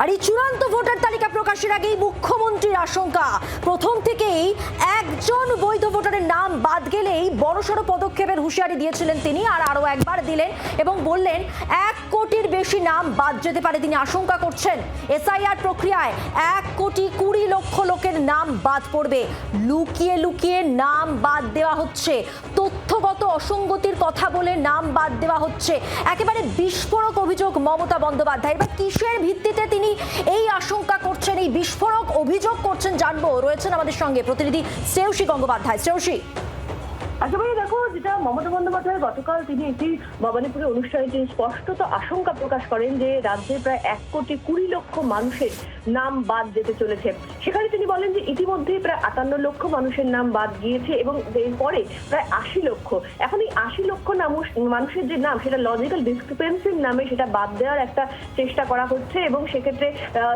আর এই চূড়ান্ত ভোটার তালিকা প্রকাশের আগেই মুখ্যমন্ত্রীর আশঙ্কা, প্রথম থেকেই একজন বৈধ ভোটারের নাম বাদ গেলেই বড়সড় পদক্ষেপের হুঁশিয়ারি দিয়েছিলেন তিনি, আর আরো একবার দিলেন এবং বললেন 1 কোটির বেশি নাম বাদ যেতে পারে। তিনি আশঙ্কা করছেন এসআইআর প্রক্রিয়ায় 1,20,00,000 লোকের নাম বাদ পড়বে। লুকিয়ে লুকিয়ে নাম বাদ দেওয়া হচ্ছে, তথ্যগত অসঙ্গতির কথা বলে নাম বাদ দেওয়া হচ্ছে। একেবারে বিস্ফোরক অভিযোগ মমতা বন্দ্যোপাধ্যায়। এবার কিসের ভিত্তিতে তিনি এই আশঙ্কা করছেন, এই বিস্ফোরক অভিযোগ করছেন জানবো। রয়েছেন আমাদের সঙ্গে প্রতিনিধি শ্রেয়সী গঙ্গোপাধ্যায়। শ্রেয়সী, একেবারে দেখো, যেটা মমতা বন্দ্যোপাধ্যায় গতকাল তিনি একটি ভবানীপুরে অনুষ্ঠানে তিনি স্পষ্টত আশঙ্কা প্রকাশ করেন যে রাজ্যে প্রায় 1,20,00,000 মানুষের নাম বাদ যেতে চলেছে। সেখানে তিনি বলেন যে ইতিমধ্যেই প্রায় 58 লক্ষ মানুষের নাম বাদ গিয়েছে এবং এরপরে প্রায় 80 লক্ষ। এখন এই 80 লক্ষ মানুষের যে নাম, সেটা লজিক্যাল ডিসক্রিপেন্সির নামে সেটা বাদ দেওয়ার একটা চেষ্টা করা হচ্ছে এবং সেক্ষেত্রে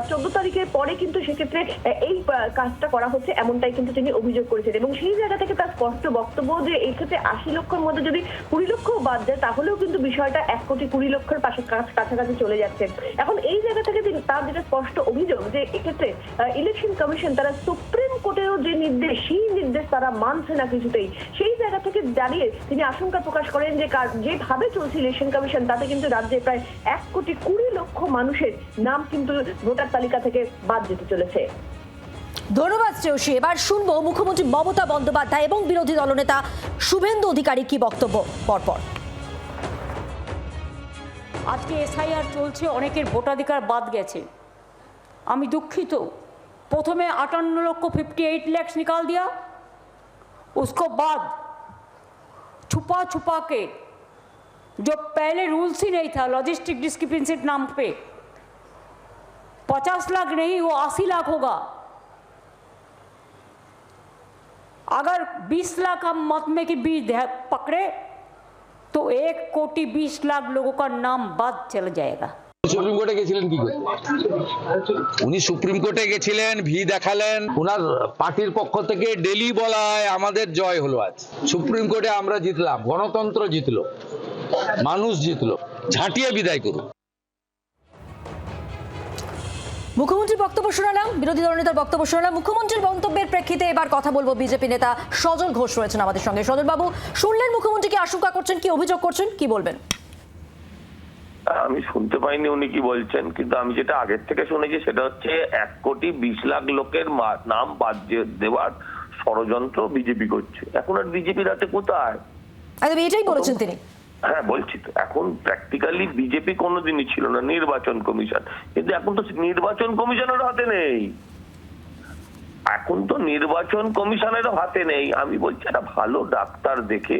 14 তারিখের পরে কিন্তু সেক্ষেত্রে এই কাজটা করা হচ্ছে, এমনটাই কিন্তু তিনি অভিযোগ করেছেন। এবং সেই জায়গা থেকে তার স্পষ্ট বক্তব্য যে এই ক্ষেত্রে 80 লক্ষের মধ্যে যদি 20 লক্ষ বাদ যায় তাহলেও কিন্তু বিষয়টা 1,20,00,000 পাশে কাছাকাছি চলে যাচ্ছে। এখন এই জায়গা থেকে তার যেটা স্পষ্ট অভিযোগ যে এক্ষেত্রে ইলেকশন কমিশন তারা সুপ্রিম কোর্টেরও যে নির্দেশ, সেই নির্দেশ তারা মানছে না কিছুতেই। সেই জায়গা থেকে দাঁড়িয়ে তিনি আশঙ্কা প্রকাশ করেন যে যেভাবে চলছে ইলেকশন কমিশন, তাতে কিন্তু রাজ্যে প্রায় 1,20,00,000 মানুষের নাম কিন্তু ভোটার তালিকা থেকে বাদ যেতে চলেছে। ধন্যবাদ শ্রেয়সী। এবার শুনবো মুখ্যমন্ত্রী মমতা বন্দ্যোপাধ্যায় এবং বিরোধী দলনেতা শুভেন্দু অধিকারী কি বক্তব্য পরপর। আজকে এসআইআর চলছে, অনেকের ভোটাধিকার বাদ গেছে। আমি দুঃখিত। প্রথমে 58 लाख निकाल दिया, उसको बाद छुपा छुपा के जो पहले रूल्स ही नहीं था लॉजिस्टिक डिस्क्रिपेंसी नाम पे 50 लाख नहीं, वो 80 लाख होगा। अगर 20 लाख हम मत में की बीज पकड़े तो 1,20,00,000 लोगों का नाम बाद चल जाएगा। সুপ্রিম কোর্টে গেছিলেন কি করে? উনি সুপ্রিম কোর্টে গেছিলেন, ভি দেখালেন। ওনার পার্টির পক্ষ থেকে ডেলি বলা হয় আমাদের জয় হলো। আজ সুপ্রিম কোর্টে আমরা জিতলাম, গণতন্ত্র জিতলো, মানুষ জিতলো, ঝাঁটিয়ে বিদায় করুন। মুখ্যমন্ত্রীর বক্তব্য শোনালাম, বিরোধী দলনেতার বক্তব্য শোনালাম। মুখ্যমন্ত্রীর মন্তব্যের প্রেক্ষিতে এবার কথা বলবো বিজেপি নেতা সজল ঘোষ রয়েছেন আমাদের সঙ্গে। সজল বাবু, শুনলেন মুখ্যমন্ত্রী কি আশঙ্কা করছেন, কি অভিযোগ করছেন, কি বলবেন? আমি শুনতে পাইনি উনি কি বলছেন, কিন্তু আমি যেটা আগের থেকে শুনেছি সেটা হচ্ছে 1,20,00,000 লোকের নাম বাদ দেওয়ার ষড়যন্ত্র বিজেপি করছে। এখন আর বিজেপির হাতে কোথায়? একদম এটাই বলেছেন তিনি। হ্যাঁ বলছি তো, এখন প্র্যাকটিক্যালি বিজেপি কোনোদিনই ছিল না নির্বাচন কমিশন, কিন্তু এখন তো নির্বাচন কমিশনের হাতে নেই। এখন তো নির্বাচন কমিশনের হাতে নেই। আমি বলছি একটা ভালো ডাক্তার দেখে,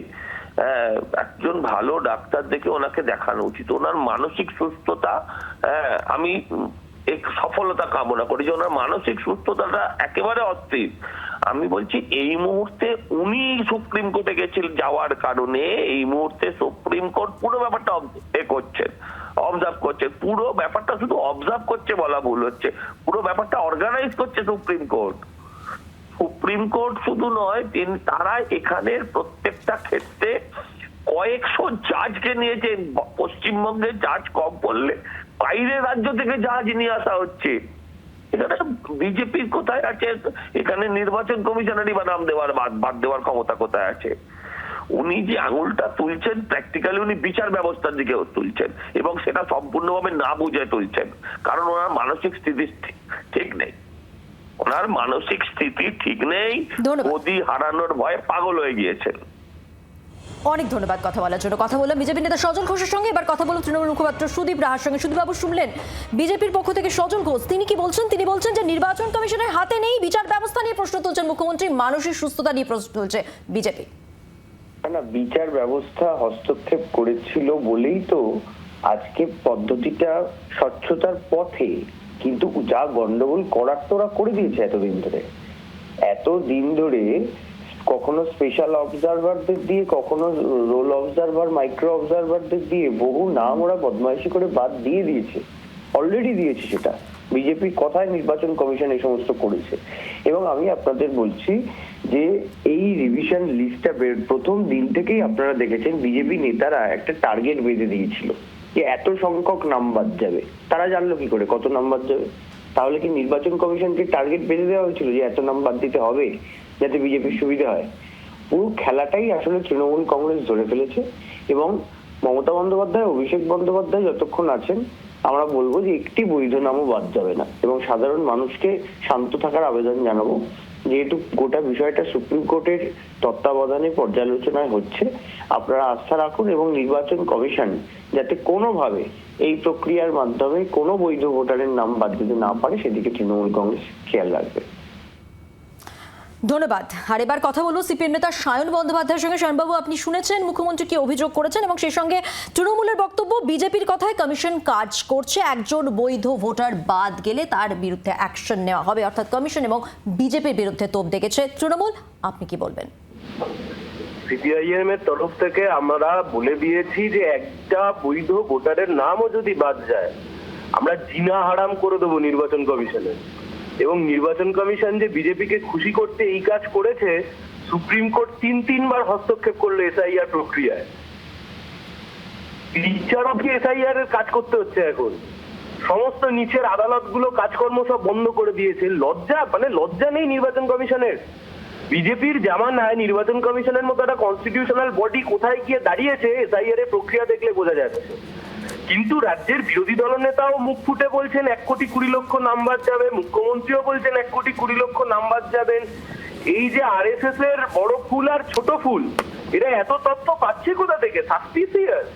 একজন ভালো ডাক্তার দেখে ওনাকে দেখানো উচিত। ওনার মানসিক সুস্থতা, আমি সফলতা কামনা করি যে ওনার মানসিক সুস্থতাটা একেবারে অস্থির। আমি বলছি এই মুহূর্তে উনি সুপ্রিম কোর্টে গেছিলেন, যাওয়ার কারণে এই মুহূর্তে সুপ্রিম কোর্ট পুরো ব্যাপারটা অবজার্ভ করছে। পুরো ব্যাপারটা শুধু অবজার্ভ করছে বলা ভুল হচ্ছে, পুরো ব্যাপারটা অর্গানাইজ করছে সুপ্রিম কোর্ট। সুপ্রিম কোর্ট শুধু নয়, তারা এখানের প্রত্যেকটা ক্ষেত্রে কয়েকশো জাজকে নিয়েছে। পশ্চিমবঙ্গের জাজ কম পড়লে বাইরের রাজ্য থেকে জাজ নিয়ে আসা হচ্ছে। এখানে বিজেপির কোথায় আছে? এখানে নির্বাচন কমিশনারই বা নাম দেওয়ার বাদ দেওয়ার ক্ষমতা কোথায় আছে? উনি যে আঙুলটা তুলছেন, প্র্যাকটিক্যালি উনি বিচার ব্যবস্থার দিকে তুলছেন এবং সেটা সম্পূর্ণভাবে না বুঝে তুলছেন, কারণ ওনার মানসিক স্থিতি ঠিক নেই। ওনার মানসিক স্থিতি ঠিক নেই, গদি হারানোর ভয়ে পাগল হয়ে গিয়েছেন। অনেক ধন্যবাদ কথা বলার জন্য। কথা বললাম বিজেপি নেতা সজল ঘোষের সঙ্গে। এবার কথা বলুন তৃণমূল মুখপাত্র সুদীপ রাহার সঙ্গে। সুদীপ বাবু, শুনলেন বিজেপির পক্ষ থেকে সজল ঘোষ তিনি কি বলছেন? তিনি বলছেন যে নির্বাচন কমিশনের হাতে নেই, বিচার ব্যবস্থা নিয়ে প্রশ্ন তুলছেন মুখ্যমন্ত্রী, মানসিক সুস্থতা নিয়ে প্রশ্ন তুলছে বিজেপি। না, বিচার ব্যবস্থা হস্তক্ষেপ করেছিল বলেই তো আজকে পদ্ধতিটা স্বচ্ছতার পথে, কিন্তু যা গন্ডগোল করার তোরা করে দিয়েছে এতদিন ধরে কখনো স্পেশাল অবজারভারদের দিয়ে, কখনো রোল অবজারভার, মাইক্রো অবজারভারদের দিয়ে বহু নাম ওরা বদমাইশি করে বাদ দিয়েছে, অলরেডি দিয়েছে। সেটা বিজেপির কথায় নির্বাচন কমিশন এই সমস্ত করেছে। এবং আমি আপনাদের বলছি যে এই রিভিশন লিস্টটা প্রথম দিন থেকেই আপনারা দেখেছেন বিজেপি নেতারা একটা টার্গেট বেঁধে দিয়েছিল যে এত সংখ্যক নাম বাদ যাবে, তারা জানলো কি করে কত নাম বাদ যাবে? তাহলে কি নির্বাচন কমিশনকে টার্গেট বেঁধে দেওয়া হয়েছিল যে এত নাম বাদ দিতে হবে যাতে বিজেপির সুবিধা হয়? পুরো খেলাটাই আসলে তৃণমূল কংগ্রেস ধরে ফেলেছে। এবং মমতা বন্দ্যোপাধ্যায়, অভিষেক বন্দ্যোপাধ্যায় যতক্ষণ আছেন, আমরা বলবো যে একটি বৈধ নামও বাদ যাবে না। এবং সাধারণ মানুষকে শান্ত থাকার আবেদন জানাবো, যেহেতু গোটা বিষয়টা সুপ্রিম কোর্টের তত্ত্বাবধানে পর্যালোচনায় হচ্ছে, আপনারা আস্থা রাখুন এবং নির্বাচন কমিশন যাতে কোনোভাবে এই প্রক্রিয়ার মাধ্যমে কোনো বৈধ ভোটারের নাম বাদ দিতে না পারে সেদিকে তৃণমূল কংগ্রেস খেয়াল রাখবে। ধন্যবাদ। আর এবার কথা বলবো সিপিএম নেতা সায়ন বন্দ্যোপাধ্যায়ের সঙ্গে। সায়নবাবু, আপনি শুনেছেন মুখ্যমন্ত্রী কি অভিযোগ করেছেন এবং সেই সঙ্গে তৃণমূলের বক্তব্য, বিজেপির কথায় কমিশন কাজ করছে, একজন বৈধ ভোটার বাদ গেলে তার বিরুদ্ধে অ্যাকশন নেওয়া হবে, অর্থাৎ কমিশন এবং বিজেপির বিরুদ্ধে তোপ দেখেছে তৃণমূল। আপনি কি বলবেন? সিপিআইএম এর তরফ থেকে আমরা বলে দিয়েছি যে একটা বৈধ ভোটারের নামও যদি বাদ যায়, আমরা জিনা হারাম করে দেবো নির্বাচন কমিশনের। এবং নির্বাচন কমিশন যে বিজেপিকে খুশি করতে এই কাজ করেছে, সুপ্রিম কোর্ট তিনবার হস্তক্ষেপ করলো এসআইআর প্রক্রিয়ায়। বিচারককে এসআইআর এর কাজ করতে হচ্ছে এখন। সমস্ত নিচের আদালতগুলো কাজকর্ম সব বন্ধ করে দিয়েছে। লজ্জা নেই নির্বাচন কমিশনের। বিজেপির জামানায় নির্বাচন কমিশনের মতো একটা কনস্টিটিউশনাল বডি কোথায় গিয়ে দাঁড়িয়েছে এসআইআর এর প্রক্রিয়া দেখলে বোঝা যাচ্ছে। কিন্তু রাজ্যের বিরোধী দলনেতাও মুখ ফুটে বলছেন 1,20,00,000 নাম বাদ যাবে, মুখ্যমন্ত্রীও বলছেন 1,20,00,000 নাম বাদ যাবেন। এই যে আরএসএস এর বড় ফুল আর ছোট ফুল, এরা এত তথ্য পাচ্ছে কোথা থেকে? সাসপিসিয়াস।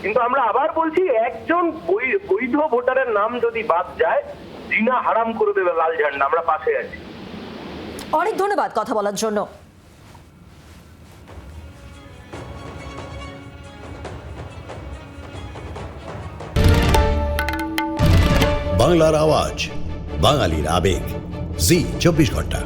কিন্তু আমরা আবার বলছি, একজন বৈধ ভোটারের নাম যদি বাদ যায়, জিনা হারাম করে দেবে লাল ঝান্ডা। আমরা পাশে আছি। অনেক ধন্যবাদ কথা বলার জন্য। বাংলার আওয়াজ, বাঙালির আবেগ, জি 24 ঘন্টা।